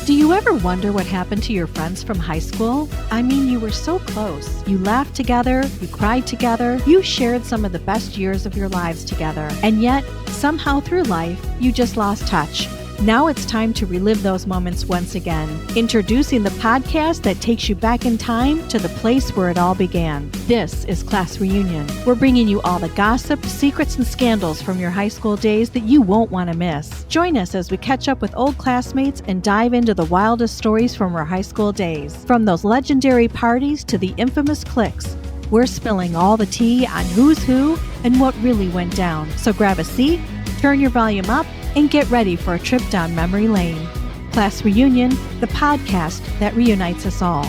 Do you ever wonder what happened to your friends from high school? I mean, you were so close. You laughed together, you cried together, you shared some of the best years of your lives together. And yet, somehow through life, you just lost touch. Now it's time to relive those moments once again. Introducing the podcast that takes you back in time to the place where it all began. This is Class Reunion. We're bringing you all the gossip, secrets, and scandals from your high school days that you won't want to miss. Join us as we catch up with old classmates and dive into the wildest stories from our high school days. From those legendary parties to the infamous cliques, we're spilling all the tea on who's who and what really went down. So grab a seat, turn your volume up, and get ready for a trip down memory lane. Class Reunion, the podcast that reunites us all.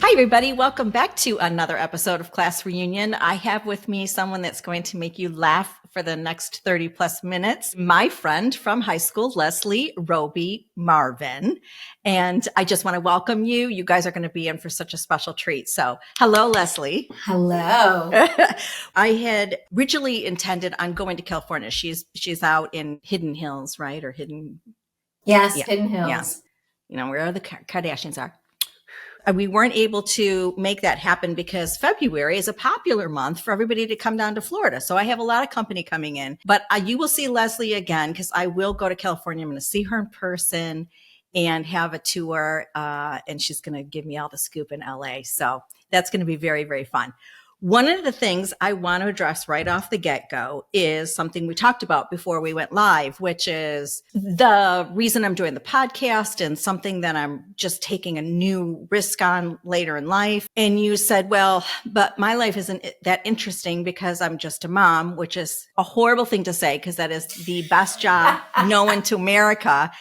Hi, everybody. Welcome back to another episode of Class Reunion. I have with me someone that's going to make you laugh for the next 30 plus minutes. My friend from high school, Lesley Roby Marvin. And I just want to welcome you. You guys are going to be in for such a special treat. So hello, Lesley. Hello. I had originally intended on going to California. She's out in Hidden Hills, right? Or Hidden. Yes, yeah. Hidden Hills. Yeah. You know, where the Kardashians are. We weren't able to make that happen because February is a popular month for everybody to come down to Florida. So I have a lot of company coming in, but you will see Lesley again because I will go to California. I'm going to see her in person and have a tour. And she's going to give me all the scoop in LA. So that's going to be very, very fun. One of the things I want to address right off the get-go is something we talked about before we went live, which is the reason I'm doing the podcast and something that I'm just taking a new risk on later in life. And you said, well, but my life isn't that interesting because I'm just a mom, which is a horrible thing to say because that is the best job known to America.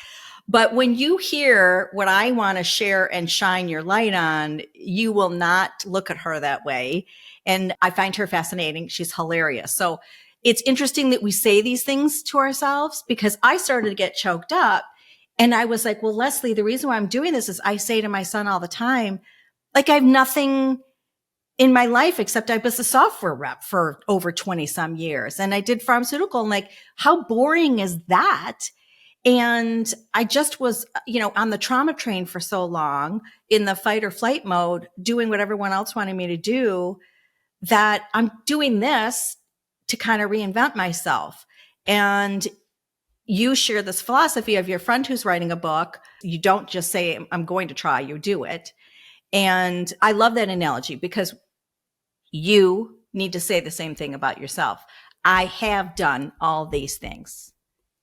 But when you hear what I want to share and shine your light on, you will not look at her that way. And I find her fascinating. She's hilarious. So it's interesting that we say these things to ourselves because I started to get choked up and I was like, well, Lesley, the reason why I'm doing this is I say to my son all the time, like I have nothing in my life except I was a software rep for over 20 some years. And I did pharmaceutical and like, how boring is that? And I just was, on the trauma train for so long in the fight or flight mode, doing what everyone else wanted me to do, that I'm doing this to kind of reinvent myself. And you share this philosophy of your friend who's writing a book. You don't just say, I'm going to try, you do it. And I love that analogy because you need to say the same thing about yourself. I have done all these things.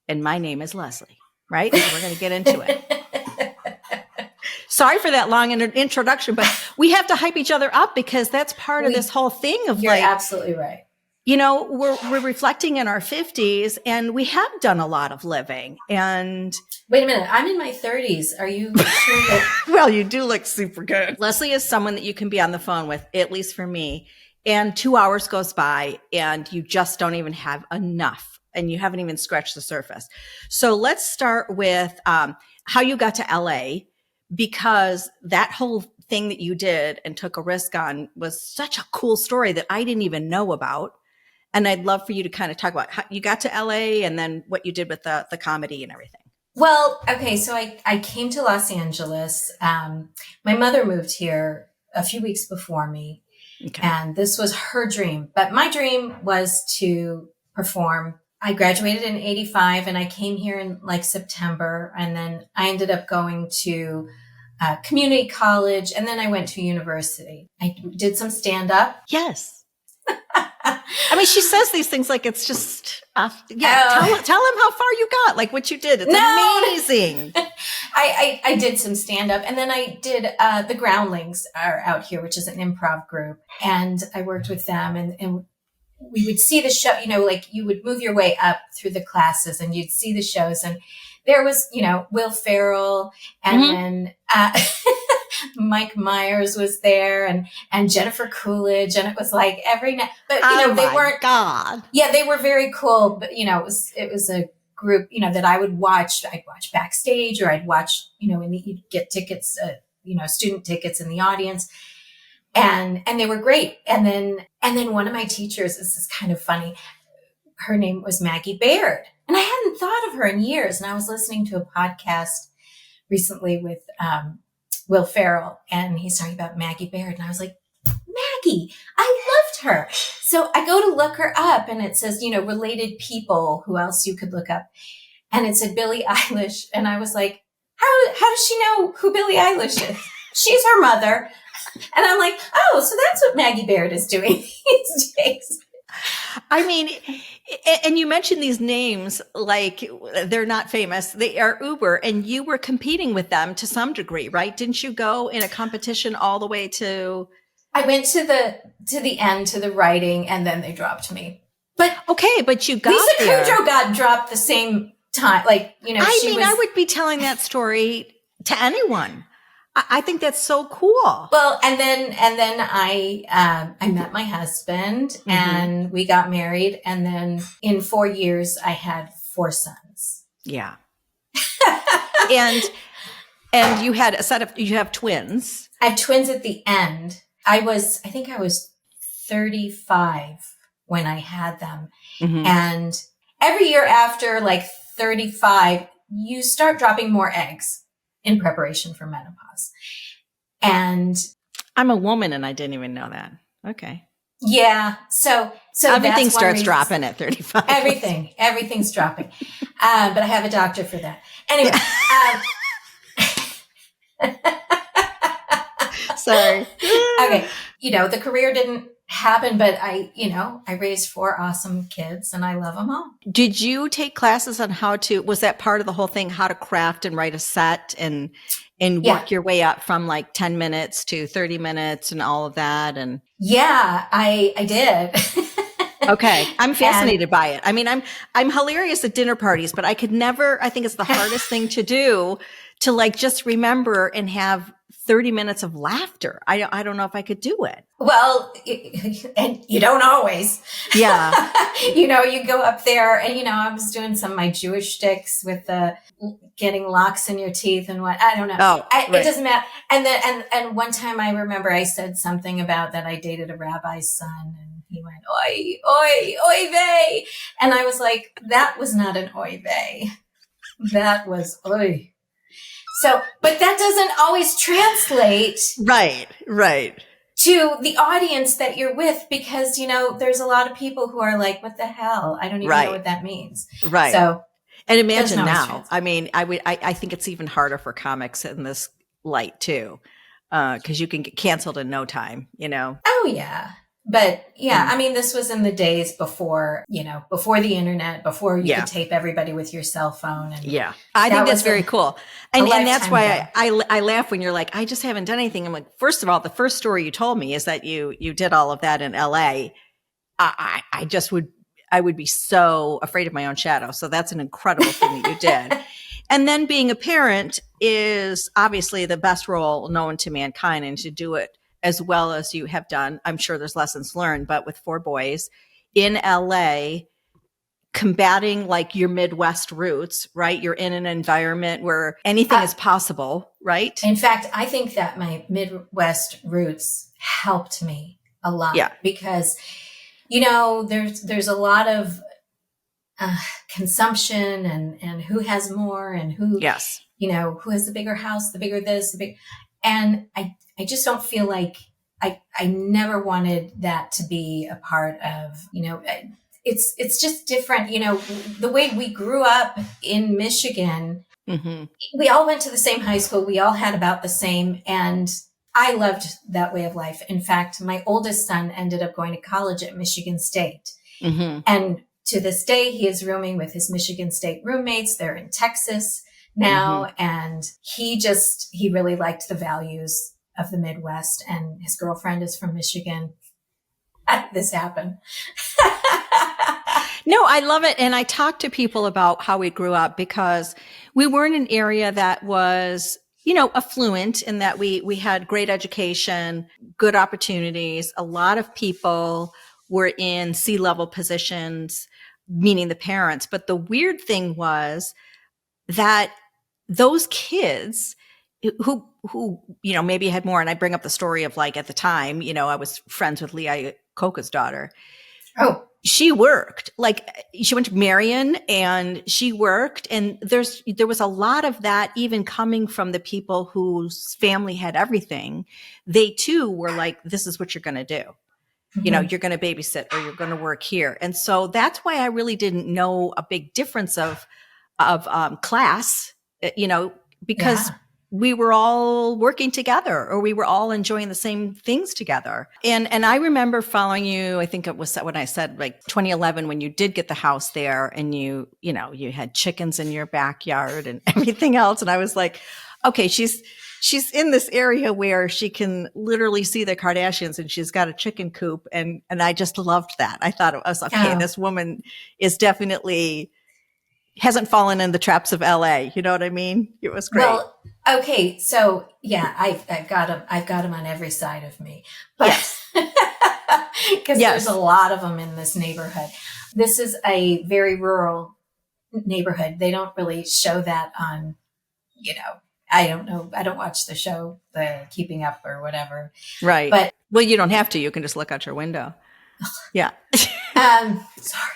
And my name is Lesley, right? So we're going to get into it. Sorry for that long introduction, but we have to hype each other up because that's part of this whole thing of You're absolutely right. We're reflecting in our 50s and we have done a lot of living. And wait a minute, I'm in my 30s. Are you sure that? Well, you do look super good. Lesley is someone that you can be on the phone with, at least for me. And 2 hours goes by and you just don't even have enough. And you haven't even scratched the surface. So let's start with how you got to LA, because that whole thing that you did and took a risk on was such a cool story that I didn't even know about. And I'd love for you to kind of talk about how you got to LA and then what you did with the comedy and everything. Well, okay. So I came to Los Angeles. My mother moved here a few weeks before me. Okay. And this was her dream. But my dream was to perform. I graduated in 85 and I came here in like September. And then I ended up going to community college. And then I went to university. I did some stand up. Yes. I mean, she says these things like it's just, tell him how far you got, like what you did. It's amazing. I did some stand up and then I did, the Groundlings are out here, which is an improv group. And I worked with them and we would see the show, like you would move your way up through the classes and you'd see the shows. And there was, Will Ferrell and then, Mike Myers was there and Jennifer Coolidge. And it was like every night, but they weren't, God. Yeah, they were very cool. But, it was a group, that I would watch. I'd watch backstage or I'd watch, and you'd get tickets, student tickets in the audience. And they were great. And then one of my teachers, this is kind of funny. Her name was Maggie Baird. And I hadn't thought of her in years. And I was listening to a podcast recently with Will Ferrell, and he's talking about Maggie Baird. And I was like, Maggie, I loved her. So I go to look her up, and it says, related people, who else you could look up. And it said Billie Eilish. And I was like, how does she know who Billie Eilish is? She's her mother. And I'm like, oh, so that's what Maggie Baird is doing these days. I mean, and you mentioned these names like they're not famous. They are uber, and you were competing with them to some degree, right? Didn't you go in a competition all the way to? I went to the end, to the writing, and then they dropped me. But okay, but you got Lisa there. Kudrow got dropped the same time. I would be telling that story to anyone. I think that's so cool. Well, and then I met my husband, and we got married, and then in 4 years I had 4 sons. Yeah. and you had you have twins. I have twins at the end. I think I was 35 when I had them. Mm-hmm. And every year after like 35, you start dropping more eggs in preparation for menopause. And I'm a woman and I didn't even know that. Okay. Yeah. So everything starts dropping at 35. Everything's dropping. But I have a doctor for that. Anyway. Sorry. Okay. The career didn't happen, but I raised 4 awesome kids and I love them all. Did you take classes on was that part of the whole thing, how to craft and write a set and work your way up from like 10 minutes to 30 minutes and all of that? And yeah, I did. Okay. I'm fascinated by it. I mean, I'm hilarious at dinner parties, but I think it's the hardest thing to do, to like just remember and have 30 minutes of laughter. I don't know if I could do it. Well, and you don't always. Yeah. You go up there and, I was doing some of my Jewish sticks with the getting locks in your teeth and what, I don't know. Oh, right. It doesn't matter. And then, and one time I remember I said something about that I dated a rabbi's son, and he went, oi, oi, oy vey. And I was like, that was not an oy vey. That was oi. So, but that doesn't always translate. Right. To the audience that you're with, because, there's a lot of people who are like, what the hell? I don't even know what that means. Right. So, and imagine now, I mean, I think it's even harder for comics in this light too, because you can get canceled in no time, Oh yeah. But yeah, I mean, this was in the days before, before the internet, before you could tape everybody with your cell phone. And yeah, I think that's very cool. And that's why I laugh when you're like, I just haven't done anything. I'm like, first of all, the first story you told me is that you did all of that in LA. I would be so afraid of my own shadow. So that's an incredible thing that you did. And then being a parent is obviously the best role known to mankind, and to do it as well as you have done. I'm sure there's lessons learned, but with 4 boys in LA, combating like your Midwest roots, right? You're in an environment where anything is possible, right? In fact, I think that my Midwest roots helped me a lot, because, there's a lot of consumption and who has more and who, who has the bigger house, the bigger this, and I just don't feel like I never wanted that to be a part of, it's just different. The way we grew up in Michigan, we all went to the same high school. We all had about the same. And I loved that way of life. In fact, my oldest son ended up going to college at Michigan State. And to this day, he is rooming with his Michigan State roommates. They're in Texas now. And he really liked the values of the Midwest, and his girlfriend is from Michigan. How did this happen? No, I love it. And I talk to people about how we grew up, because we were in an area that was, affluent in that we had great education, good opportunities. A lot of people were in C-level positions, meaning the parents. But the weird thing was that those kids who maybe had more, and I bring up the story of like at the time, I was friends with Leah Coca's daughter. Oh. she worked. Like, she went to Marion and she worked, and there was a lot of that even coming from the people whose family had everything. They too were like, this is what you're going to do. You're going to babysit or you're going to work here. And so that's why I really didn't know a big difference of class, because we were all working together, or we were all enjoying the same things together. And I remember following you. I think it was when I said like 2011, when you did get the house there, and you had chickens in your backyard and everything else. And I was like, okay, she's in this area where she can literally see the Kardashians, and she's got a chicken coop. And I just loved that. I thought it was, okay, this woman is definitely hasn't fallen in the traps of LA. You know what I mean? It was great. Well, okay. So yeah, I've got them on every side of me, but because there's a lot of them in this neighborhood. This is a very rural neighborhood. They don't really show that on, I don't know. I don't watch the show, the Keeping Up or whatever. Right. But you don't have to. You can just look out your window. Yeah. Sorry.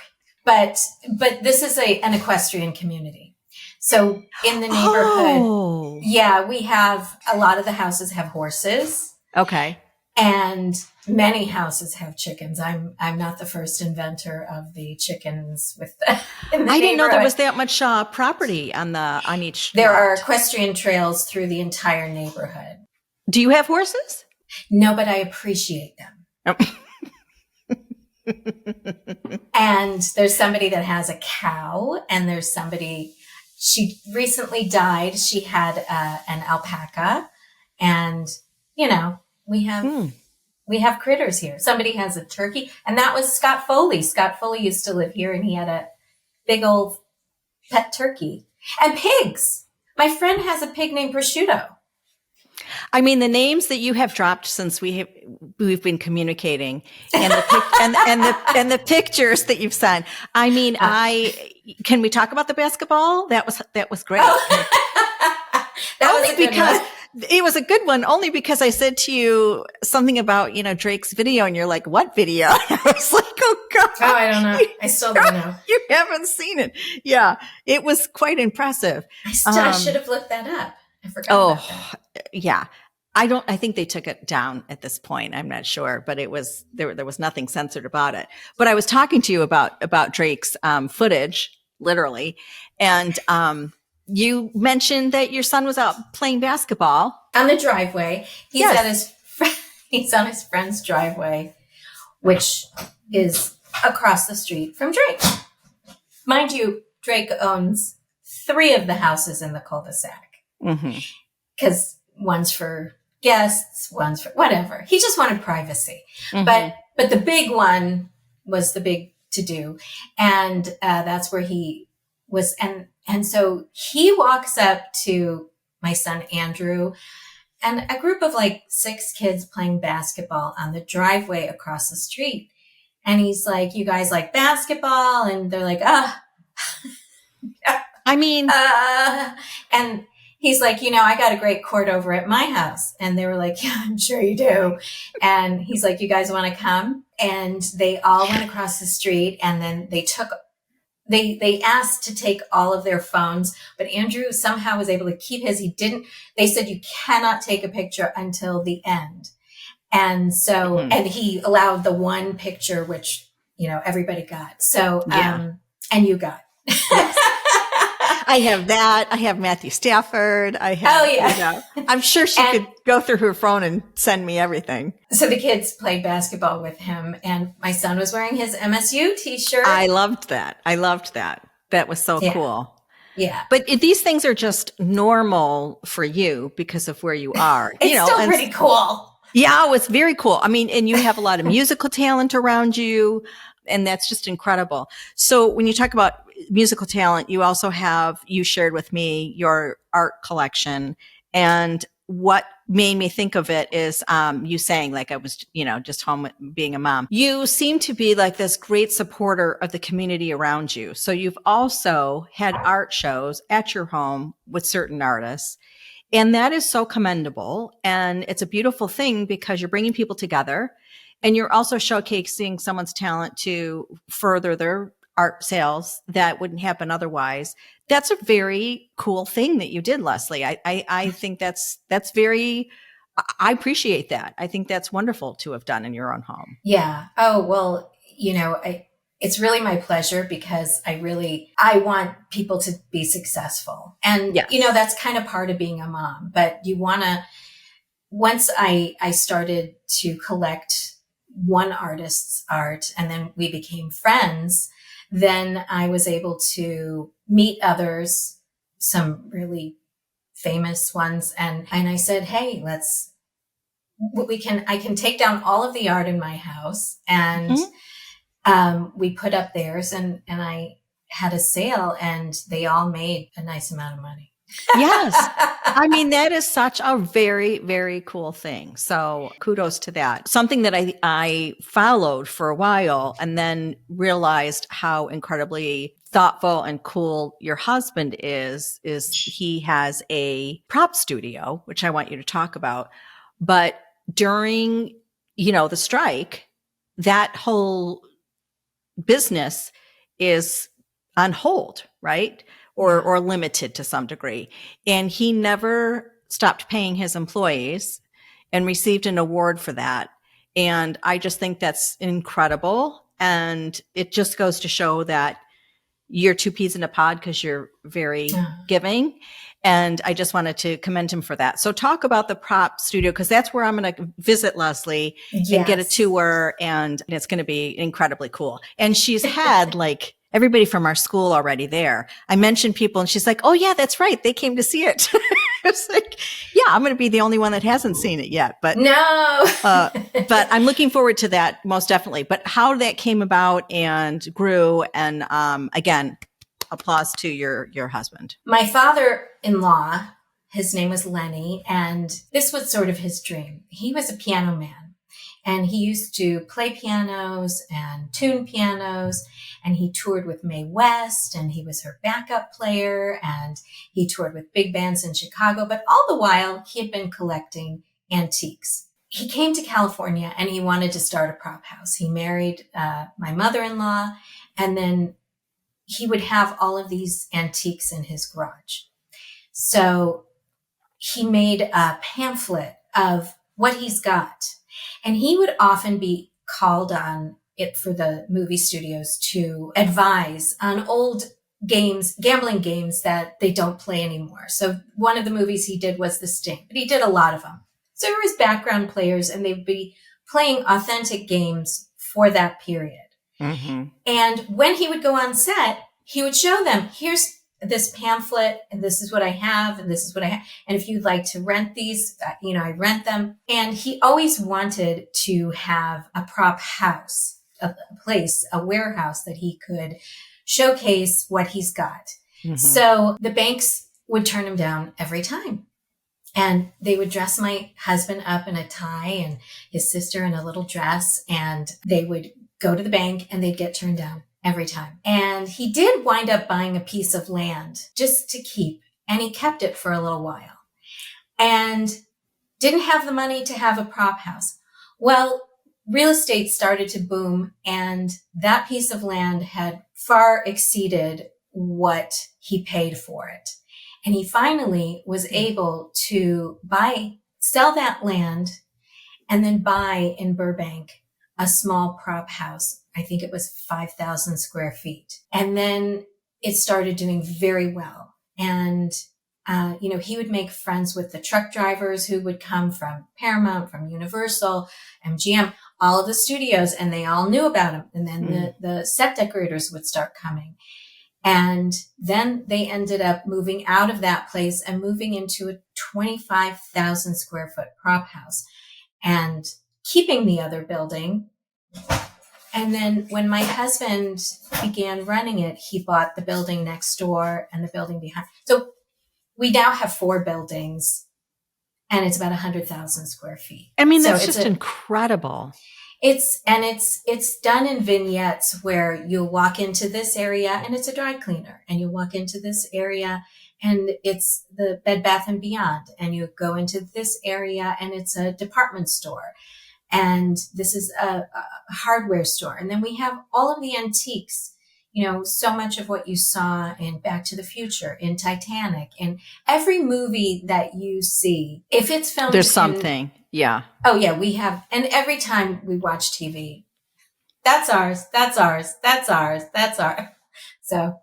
But this is an equestrian community. So in the neighborhood, we have a lot of the houses have horses. Okay. And many houses have chickens. I'm not the first inventor of the chickens I didn't know there was that much property on each. There lot. are equestrian trails through the entire neighborhood. Do you have horses? No, but I appreciate them. Oh. And there's somebody that has a cow, and there's somebody, she recently died. She had an alpaca, and we have critters here. Somebody has a turkey, and that was Scott Foley. Scott Foley used to live here, and he had a big old pet turkey and pigs. My friend has a pig named Prosciutto. I mean, the names that you have dropped since we've been communicating, and the pictures that you've sent. I mean, can we talk about the basketball? That was great. That only was because it was a good one. Only because I said to you something about Drake's video, and you're like, "What video?" I was like, "Oh God!" Oh, I don't know. I still don't know. You haven't seen it? Yeah, it was quite impressive. I should have looked that up. I forgot about that. Yeah. I think they took it down at this point. I'm not sure, but there was nothing censored about it. But I was talking to you about Drake's footage, literally. And you mentioned that your son was out playing basketball on the driveway. He's on his friend's driveway, which is across the street from Drake. Mind you, Drake owns 3 of the houses in the cul-de-sac. Because one's for guests, one's for whatever. He just wanted privacy. But the big one was the big to do. And that's where he was. And so he walks up to my son, Andrew, and a group of like 6 kids playing basketball on the driveway across the street. And he's like, "You guys like basketball?" And they're like, I mean, and he's like, "I got a great court over at my house." And they were like, "Yeah, I'm sure you do." And he's like, "You guys want to come?" And they all went across the street, and then they asked to take all of their phones, but Andrew somehow was able to keep his. They said, "You cannot take a picture until the end." And so, and he allowed the one picture, which, everybody got. So, and you got. I have that. I have Matthew Stafford. I have, I'm sure she could go through her phone and send me everything. So the kids played basketball with him, and my son was wearing his MSU t-shirt. I loved that. That was so cool. Yeah. But these things are just normal for you because of where you are. It's still pretty cool. Yeah, it's very cool. I mean, and you have a lot of musical talent around you, and that's just incredible. So when you talk about musical talent, you also you shared with me your art collection. And what made me think of it is you saying, like, I was, just home being a mom. You seem to be like this great supporter of the community around you. So you've also had art shows at your home with certain artists. And that is so commendable. And it's a beautiful thing because you're bringing people together. And you're also showcasing someone's talent to further their art sales that wouldn't happen otherwise. That's a very cool thing that you did, Lesley. I think that's very, I appreciate that. I think that's wonderful to have done in your own home. Yeah. Oh, well, it's really my pleasure because I want people to be successful. And, Yes. That's kind of part of being a mom, but once I started to collect one artist's art and then we became friends, then I was able to meet others, some really famous ones. And I said, hey, I can take down all of the art in my house and we put up theirs and I had a sale and they all made a nice amount of money. Yes. I mean, that is such a very, very cool thing. So kudos to that. Something that I followed for a while and then realized how incredibly thoughtful and cool your husband is he has a prop studio, which I want you to talk about. But during, the strike, that whole business is on hold, right? Or limited to some degree. And he never stopped paying his employees and received an award for that. And I just think that's incredible. And it just goes to show that you're two peas in a pod because you're very giving. And I just wanted to commend him for that. So talk about the prop studio, because that's where I'm going to visit Lesley and get a tour. And it's going to be incredibly cool. And she's had everybody from our school already there. I mentioned people and she's like, oh yeah, that's right. They came to see it. It's like, yeah, I'm going to be the only one that hasn't seen it yet, but no, but I'm looking forward to that most definitely. But how that came about and grew. And, again, applause to your husband. My father-in-law, his name was Lenny, and this was sort of his dream. He was a piano man. And he used to play pianos and tune pianos. And he toured with Mae West and he was her backup player. And he toured with big bands in Chicago. But all the while, he had been collecting antiques. He came to California and he wanted to start a prop house. He married my mother-in-law. And then he would have all of these antiques in his garage. So he made a pamphlet of what he's got. And he would often be called on it for the movie studios to advise on old games, gambling games that they don't play anymore. So one of the movies he did was The Stint, but he did a lot of them. So there was background players and they'd be playing authentic games for that period. Mm-hmm. And when he would go on set, he would show them, here's this pamphlet and this is what I have and this is what I have. And if you'd like to rent these, I rent them. And he always wanted to have a prop house, a place, a warehouse that he could showcase what he's got. Mm-hmm. So the banks would turn him down every time. And they would dress my husband up in a tie and his sister in a little dress. And they would go to the bank and they'd get turned down every time. And he did wind up buying a piece of land just to keep, and he kept it for a little while and didn't have the money to have a prop house. Well, real estate started to boom and that piece of land had far exceeded what he paid for it. And he finally was able to sell that land and then buy in Burbank a small prop house. I think it was 5,000 square feet. And then it started doing very well. And, he would make friends with the truck drivers who would come from Paramount, from Universal, MGM, all of the studios, and they all knew about him. And then the set decorators would start coming. And then they ended up moving out of that place and moving into a 25,000 square foot prop house and keeping the other building. And then when my husband began running it, he bought the building next door and the building behind. So we now have 4 buildings and it's about 100,000 square feet. I mean, that's just incredible. It's done in vignettes where you'll walk into this area and it's a dry cleaner, and you'll walk into this area and it's the Bed Bath and Beyond, and you go into this area and it's a department store. And this is a hardware store. And then we have all of the antiques, so much of what you saw in Back to the Future, in Titanic, in every movie that you see, if it's filmed There's something. Yeah. Oh yeah, we have. And every time we watch TV, that's ours, that's ours, that's ours, that's ours. So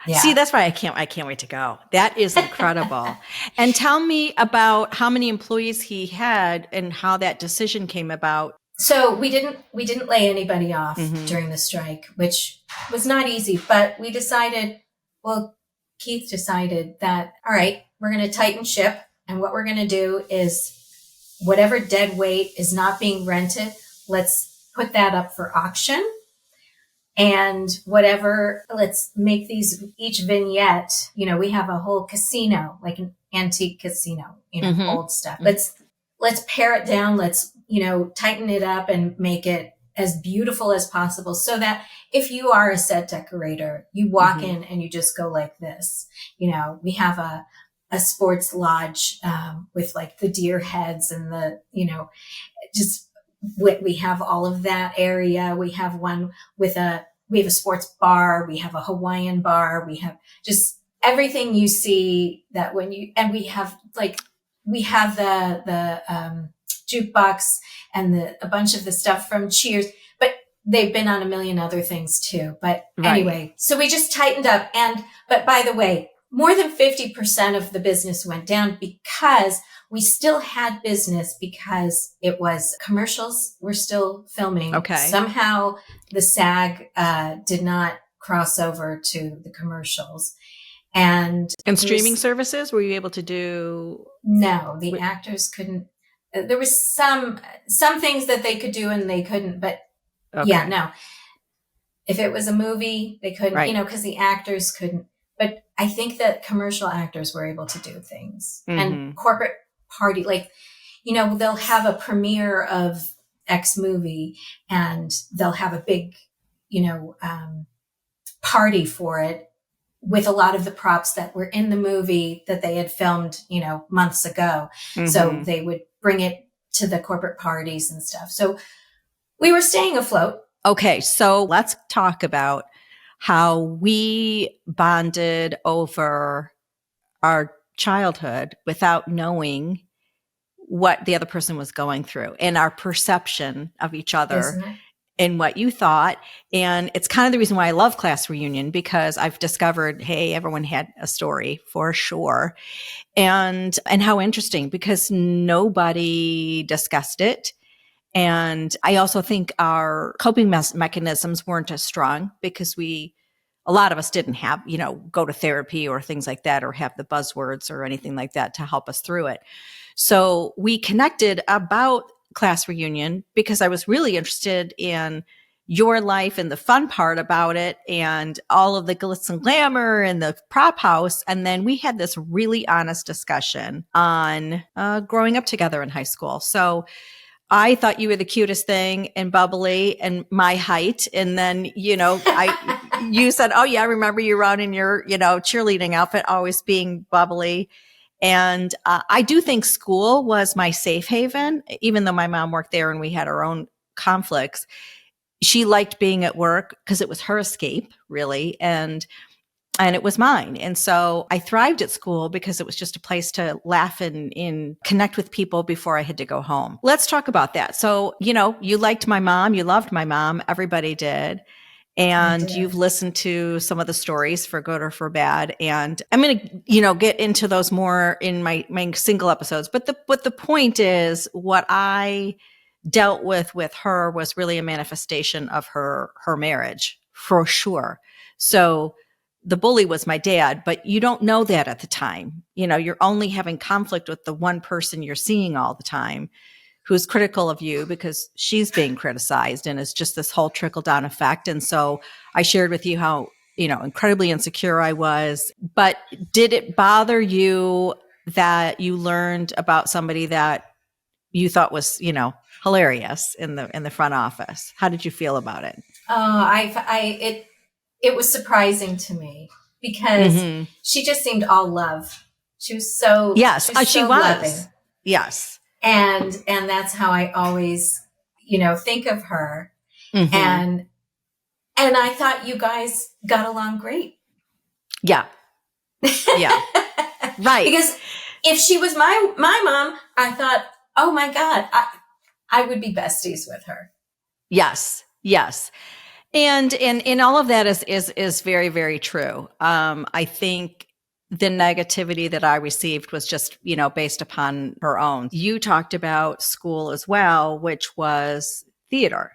yeah. See, that's why I can't wait to go. That is incredible. And tell me about how many employees he had and how that decision came about. So we didn't lay anybody off during the strike, which was not easy, but we decided, Keith decided that, all right, we're going to tighten ship. And what we're going to do is whatever dead weight is not being rented, let's put that up for auction. And whatever, let's make these, each vignette, we have a whole casino, like an antique casino, old stuff. Let's pare it down. Let's, tighten it up and make it as beautiful as possible so that if you are a set decorator, you walk in and you just go like this. We have a sports lodge, with like the deer heads and the, just we have all of that area. We have one with we have a sports bar. We have a Hawaiian bar. We have just everything you see that and we have the jukebox and a bunch of the stuff from Cheers, but they've been on a million other things too. But anyway, so we just tightened up. But by the way, more than 50% of the business went down because we still had business because it was commercials were still filming. Okay. Somehow the SAG did not cross over to the commercials. And streaming services, were you able to do? No, the actors couldn't. There was some things that they could do and they couldn't, but yeah, no. If it was a movie, they couldn't, because the actors couldn't. But I think that commercial actors were able to do things and corporate party, they'll have a premiere of X movie and they'll have a big, party for it with a lot of the props that were in the movie that they had filmed, months ago. So they would bring it to the corporate parties and stuff. So we were staying afloat. Okay. So let's talk about how we bonded over our childhood without knowing what the other person was going through and our perception of each other and what you thought. And it's kind of the reason why I love class reunion, because I've discovered, hey, everyone had a story for sure. And how interesting, because nobody discussed it. And I also think our coping mechanisms weren't as strong because a lot of us didn't have, go to therapy or things like that, or have the buzzwords or anything like that to help us through it. So we connected about class reunion because I was really interested in your life and the fun part about it and all of the glitz and glamour and the prop house. And then we had this really honest discussion on growing up together in high school. So I thought you were the cutest thing and bubbly and my height. And then, you said, oh yeah, I remember you around in your, cheerleading outfit, always being bubbly. And I do think school was my safe haven, even though my mom worked there and we had our own conflicts. She liked being at work because it was her escape, really. And it was mine. And so I thrived at school because it was just a place to laugh and connect with people before I had to go home. Let's talk about that. So, you liked my mom, you loved my mom, everybody did. And you've listened to some of the stories for good or for bad. And I'm going to, get into those more in my single episodes. But the point is, what I dealt with her was really a manifestation of her marriage, for sure. So the bully was my dad, but you don't know that at the time. You're only having conflict with the one person you're seeing all the time, who's critical of you because she's being criticized, and it's just this whole trickle down effect. And so I shared with you how, incredibly insecure I was. But did it bother you that you learned about somebody that you thought was, hilarious in the front office? How did you feel about it? It was surprising to me because she just seemed all love. She was so, yes, she was loving. Yes. And that's how I always, think of her. Mm-hmm. And I thought you guys got along great. Yeah. Yeah. Right. Because if she was my mom, I thought, oh my God, I would be besties with her. Yes. Yes. And all of that is very, very true. I think the negativity that I received was just, based upon her own. You talked about school as well, which was theater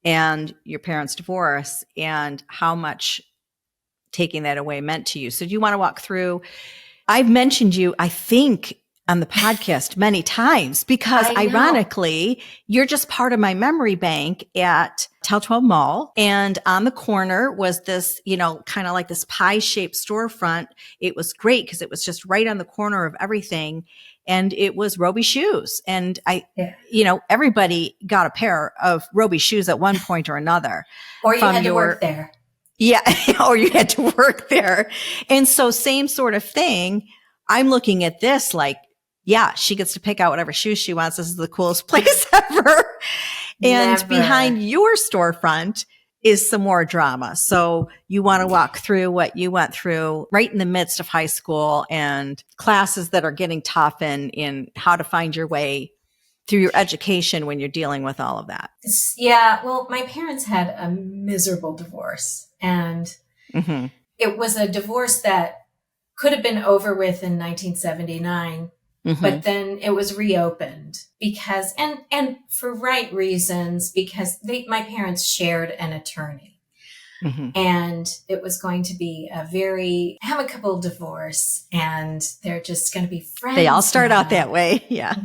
and your parents' divorce and how much taking that away meant to you. So do you want to walk through? I've mentioned you, I think, on the podcast many times because ironically, you're just part of my memory bank at Telltale Mall. And on the corner was this, kind of like this pie shaped storefront. It was great because it was just right on the corner of everything. And it was Roby shoes. And everybody got a pair of Roby shoes at one point or another. Or you had to work there. Yeah. Or you had to work there. And so same sort of thing. I'm looking at this like, yeah, she gets to pick out whatever shoes she wants. This is the coolest place ever. And behind your storefront is some more drama. So you want to walk through what you went through right in the midst of high school and classes that are getting tough in how to find your way through your education when you're dealing with all of that. Yeah. Well, my parents had a miserable divorce, and it was a divorce that could have been over with in 1979. But then it was reopened because, and for right reasons, because my parents shared an attorney, and it was going to be a very amicable divorce, and they're just going to be friends. They all start out that way. Yeah.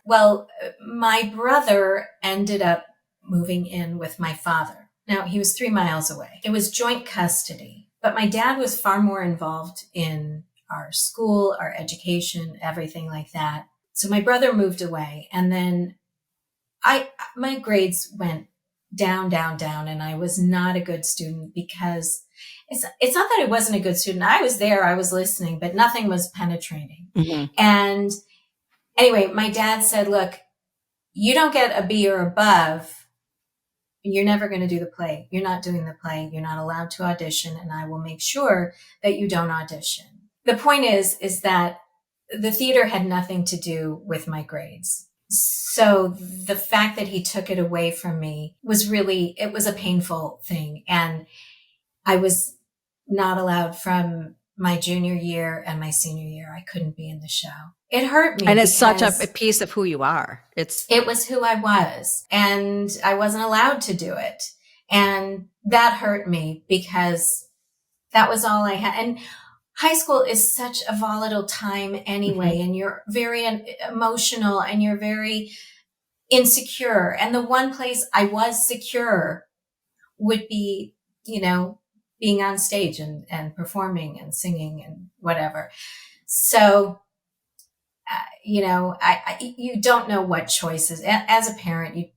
Well, my brother ended up moving in with my father. Now, he was 3 miles away. It was joint custody, but my dad was far more involved in our school, our education, everything like that. So my brother moved away, and then my grades went down, down, down, and I was not a good student because it's not that I wasn't a good student. I was there, I was listening, but nothing was penetrating. And anyway, my dad said, look, you don't get a B or above, you're never going to do the play. You're not doing the play. You're not allowed to audition, and I will make sure that you don't audition. The point is that the theater had nothing to do with my grades. So the fact that he took it away from me it was a painful thing. And I was not allowed from my junior year and my senior year. I couldn't be in the show. It hurt me. And it's such a piece of who you are. It was who I was, and I wasn't allowed to do it. And that hurt me because that was all I had. And high school is such a volatile time anyway, and you're very emotional and you're very insecure. And the one place I was secure would be, being on stage and performing and singing and whatever. So, you don't know what choices. As a parent,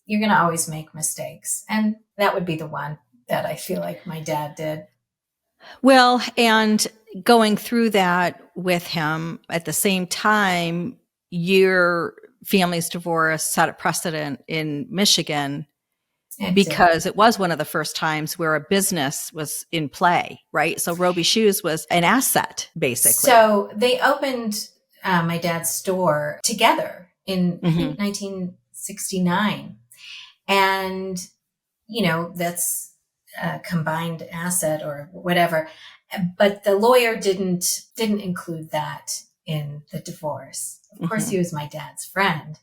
you're going to always make mistakes. And that would be the one that I feel like my dad did. Well, and going through that with him at the same time, your family's divorce set a precedent in Michigan because it was one of the first times where a business was in play, right? So Roby Shoes was an asset, basically. So they opened my dad's store together in I think 1969. And, that's a combined asset or whatever. But the lawyer didn't include that in the divorce. Of course, he was my dad's friend.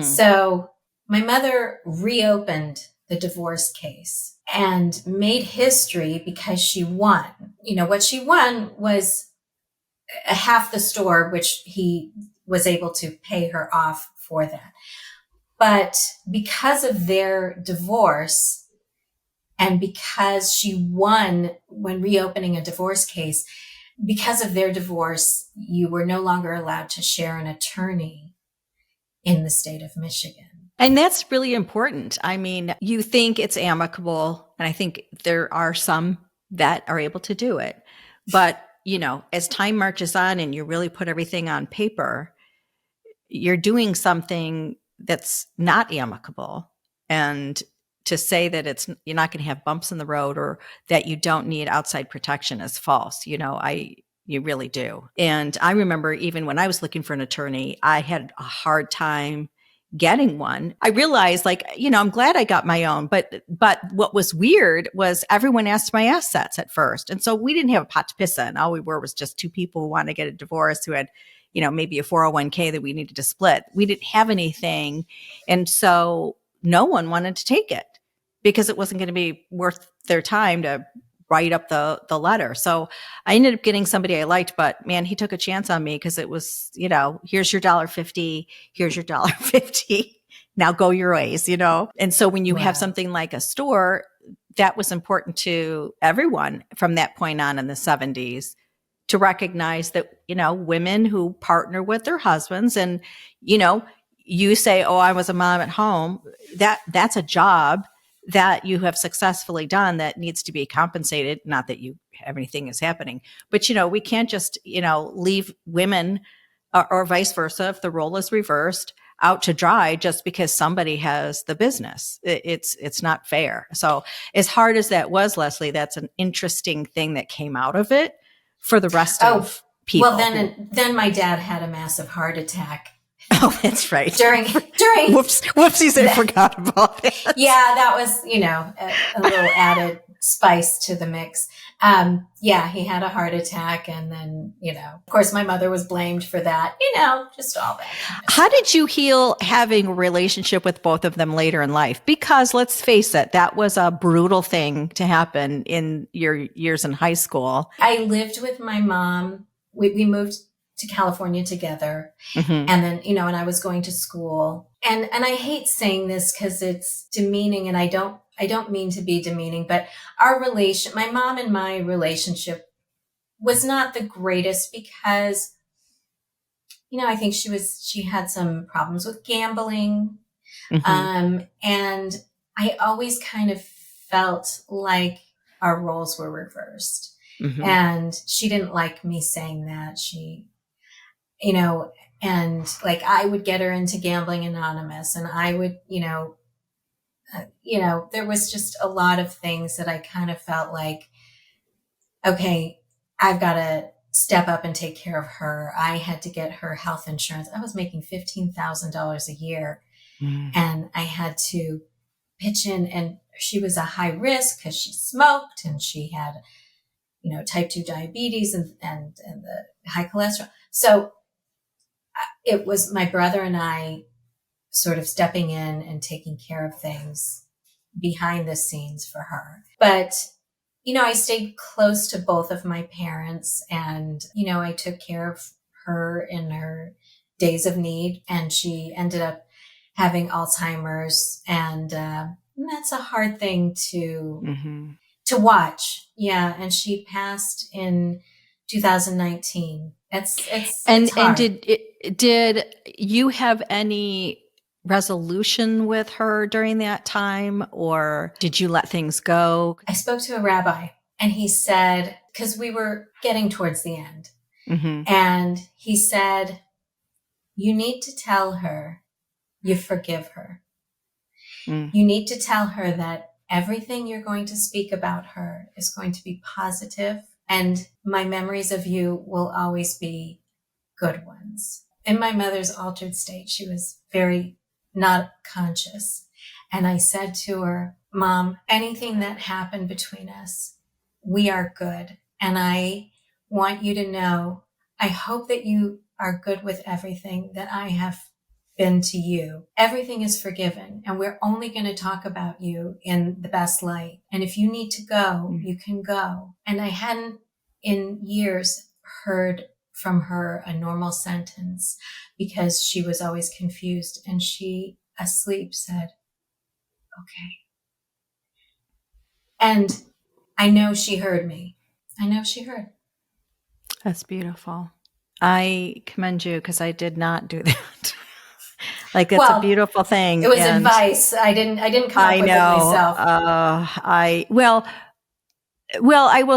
So my mother reopened the divorce case and made history because she won. What she won was half the store, which he was able to pay her off for that. But because of their divorce, and because she won when reopening a divorce case, because of their divorce, you were no longer allowed to share an attorney in the state of Michigan. And that's really important. I mean, you think it's amicable, and I think there are some that are able to do it. But, as time marches on and you really put everything on paper, you're doing something that's not amicable. And to say that you're not going to have bumps in the road or that you don't need outside protection is false. You really do. And I remember even when I was looking for an attorney, I had a hard time getting one. I realized I'm glad I got my own, but what was weird was everyone asked my assets at first. And so we didn't have a pot to piss in. All we were was just two people who wanted to get a divorce who had, maybe a 401k that we needed to split. We didn't have anything. And so no one wanted to take it because it wasn't going to be worth their time to write up the letter. So I ended up getting somebody I liked, but man, he took a chance on me because it was, here's your $1.50, here's your $1.50. Now go your ways, And so when you have something like a store, that was important to everyone from that point on in the 70s to recognize that, women who partner with their husbands and, you say, oh, I was a mom at home, that's a job that you have successfully done that needs to be compensated. Not that everything is happening, but we can't just, leave women or vice versa. If the role is reversed out to dry just because somebody has the business, it's not fair. So as hard as that was, Lesley, that's an interesting thing that came out of it for the rest of people. Well, then my dad had a massive heart attack. Oh, that's right. During whoopsies, I forgot about that. Yeah, that was, a little added spice to the mix. He had a heart attack, and then, of course my mother was blamed for that, just all that. How did you heal having a relationship with both of them later in life? Because let's face it, that was a brutal thing to happen in your years in high school. I lived with my mom. We moved to California together. Mm-hmm. And then, and I was going to school, and I hate saying this because it's demeaning, and I don't mean to be demeaning, but my mom and my relationship was not the greatest because, I think she had some problems with gambling. Mm-hmm. And I always kind of felt like our roles were reversed. Mm-hmm. And she didn't like me saying that. And like I would get her into Gambling Anonymous, and I would, there was just a lot of things that I kind of felt like, okay, I've got to step up and take care of her. I had to get her health insurance. I was making $15,000 a year, and I had to pitch in, and she was a high risk because she smoked and she had, type 2 diabetes and the high cholesterol. So it was my brother and I sort of stepping in and taking care of things behind the scenes for her. But, I stayed close to both of my parents, and, I took care of her in her days of need, and she ended up having Alzheimer's, and that's a hard thing to watch. Yeah. And she passed in 2019. It's hard. And did you have any resolution with her during that time, or did you let things go? I spoke to a rabbi, and he said, because we were getting towards the end, and he said, you need to tell her you forgive her. You need to tell her that everything you're going to speak about her is going to be positive, and my memories of you will always be good ones. In my mother's altered state, she was very not conscious. And I said to her, Mom, anything that happened between us, we are good. And I want you to know, I hope that you are good with everything that I have been to you. Everything is forgiven, and we're only going to talk about you in the best light. And if you need to go, you can go. And I hadn't in years heard from her a normal sentence because she was always confused, and she, asleep, said, okay. And I know she heard me. I know she heard. That's beautiful. I commend you because I did not do that. Like, it's a beautiful thing. It was advice. I didn't come up with it myself. I will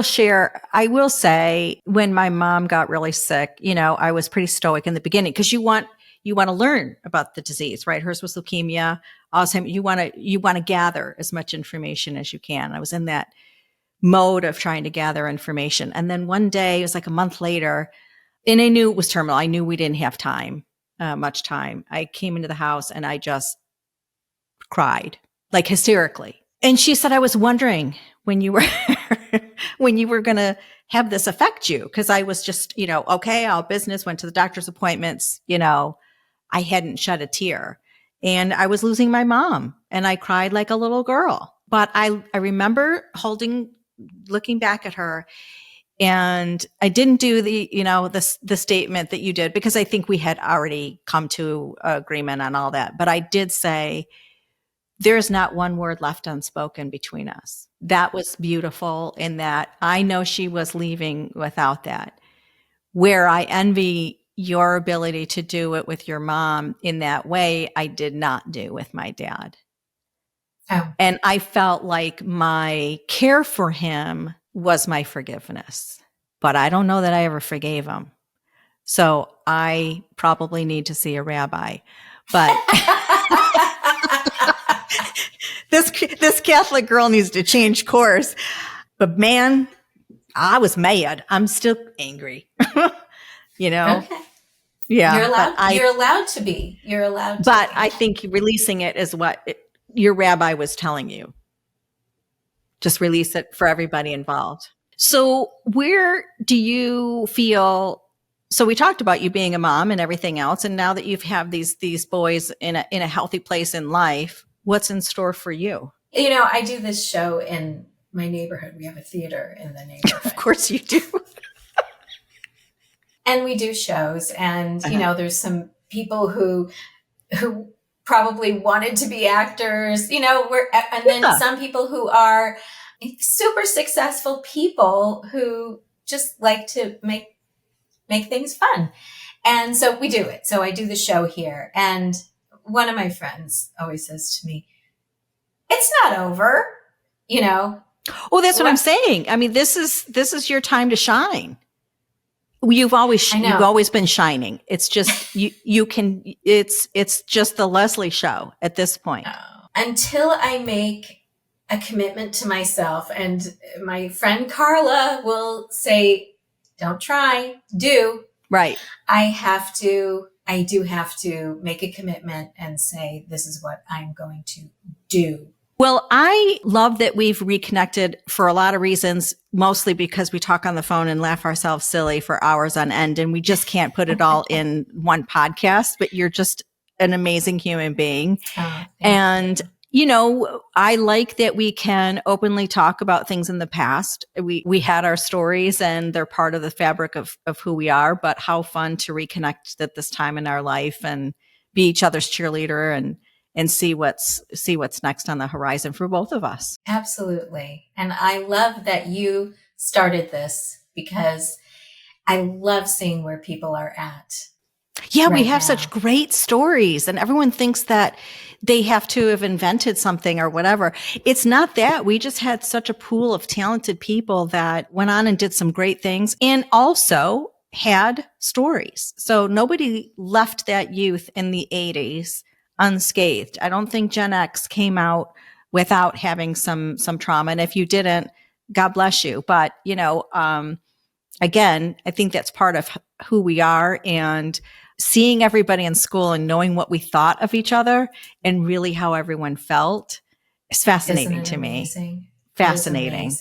share. I will say, when my mom got really sick, I was pretty stoic in the beginning because you want you want to learn about the disease, right? Hers was leukemia. Alzheimer's. You want to gather as much information as you can. I was in that mode of trying to gather information. And then one day, it was like a month later, and I knew it was terminal. I knew we didn't have much time. I came into the house and I just cried, like hysterically. And she said, I was wondering when you were going to have this affect you. Cause I was just, okay, all business, went to the doctor's appointments, I hadn't shed a tear, and I was losing my mom, and I cried like a little girl. But I remember looking back at her, and I didn't do the statement that you did, because I think we had already come to agreement on all that. But I did say, there's not one word left unspoken between us. That was beautiful, in that I know she was leaving without that. Where I envy your ability to do it with your mom in that way, I did not do with my dad. Oh. And I felt like my care for him was my forgiveness, but I don't know that I ever forgave him. So I probably need to see a rabbi. But this Catholic girl needs to change course. But man, I was mad. I'm still angry. Okay. Yeah. You're allowed to be. You're allowed to But be. I think releasing it is what your rabbi was telling you. Just release it for everybody involved. So where do you feel? So we talked about you being a mom and everything else. And now that you've had these boys in a healthy place in life, what's in store for you? I do this show in my neighborhood. We have a theater in the neighborhood. Of course you do. And we do shows, and there's some people who probably wanted to be actors, and then some people who are super successful people who just like to make things fun. And so we do it. So I do the show here, and one of my friends always says to me, "It's not over," Oh, that's what I'm saying. I mean, this is your time to shine. You've always been shining. It's just it's just the Lesley show at this point. Until I make a commitment to myself, and my friend Carla will say, "Don't try, do." Right. I do have to make a commitment and say, this is what I'm going to do. Well, I love that we've reconnected for a lot of reasons, mostly because we talk on the phone and laugh ourselves silly for hours on end, and we just can't put it all in one podcast, but you're just an amazing human being. And, I like that we can openly talk about things in the past. We had our stories, and they're part of the fabric of who we are, but how fun to reconnect at this time in our life and be each other's cheerleader and see what's next on the horizon for both of us. Absolutely. And I love that you started this, because I love seeing where people are at. Yeah, right we have now. such great stories, and everyone thinks that they have to have invented something or whatever. It's not that. We just had such a pool of talented people that went on and did some great things, and also had stories. So nobody left that youth in the 80s unscathed. I don't think Gen X came out without having some trauma. And if you didn't, God bless you. But, again, I think that's part of who we are, and seeing everybody in school and knowing what we thought of each other and really how everyone felt is fascinating to me. Fascinating.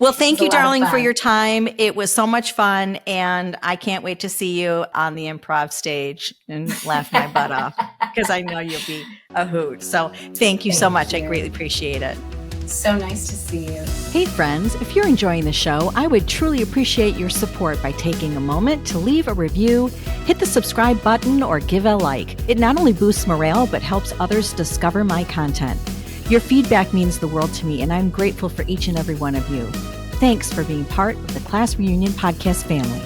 Well, thank you, darling, for your time. It was so much fun, and I can't wait to see you on the improv stage and laugh my butt off, because I know you'll be a hoot. So thank you so much. I greatly appreciate it. So nice to see you. Hey friends, if you're enjoying the show, I would truly appreciate your support by taking a moment to leave a review, hit the subscribe button, or give a like. It not only boosts morale, but helps others discover my content. Your feedback means the world to me, and I'm grateful for each and every one of you. Thanks for being part of the Class Reunion Podcast family.